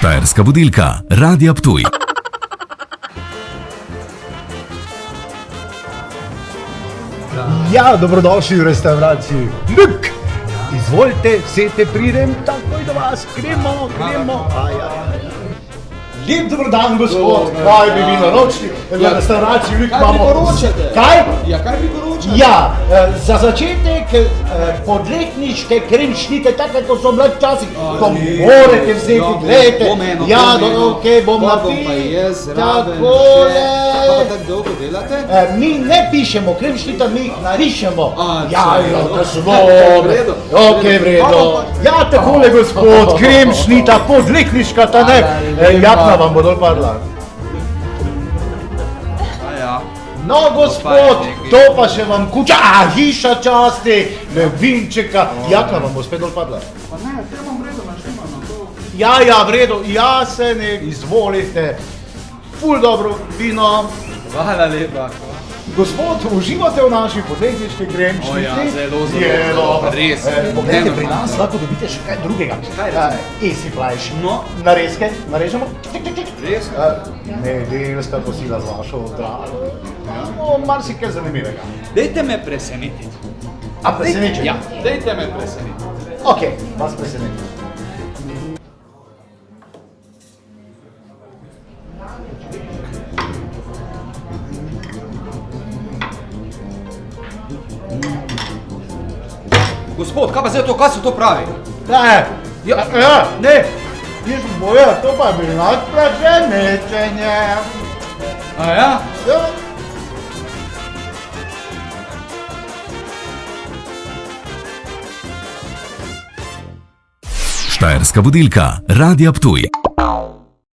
Štajerska budilka, Radia Ptuj. Ja, dobrodošli v restavraciji Luk. Izvolite, sete pridem takoj do vas, gremo. Lep dobrodan, gospod, kaj bi vi naročili? V restavraciji Luk imamo... Kaj priporočate? Kaj? Ja, kaj priporočate? Ja, za začetek podletniške kremšnite, tako kot so bile včasih, ko morate vzeti, gledajte. Ja, okej, bom napisal. Pa jaz zraven Takole. še. Pa tako dolgo delate? Mi ne pišemo kremšnita, mi jih narišemo. Ja, to so v redu. Okej, v redu. Ja, takole, gospod, kremšnita, podletniška, ta ne. Jakna vam bo dol padla. No, gospod, to pa še vam kuča, hiša časti, vinčeka, jakna vam bo spet dol padla. Pa ne, te imam v redu, našimano to. Ja, v redu, jasene, izvolite, ful dobro vino. Hvala lepa. Gospod, uživate v naši podletniški kremšniti? O ja, zelo, Je dobro. res. Poglejte, pri nas lahko dobite še kaj drugega. Kaj recimo? Easy flash. No. Narezke, narežemo. Res? Nedeljska kosila z vašo odravo. No, marsikaj zanimivega. Dejte me presenetiti. A presenečenje? Ja, dejte me presenetiti. Okej, vas presenečenje. Gospod, kaj pa zdaj to, kaj se to pravi? Ne, nič boja, to pa bi nas presenečenje. A ja? Ja. Štajerska budilka, Radia Ptuj.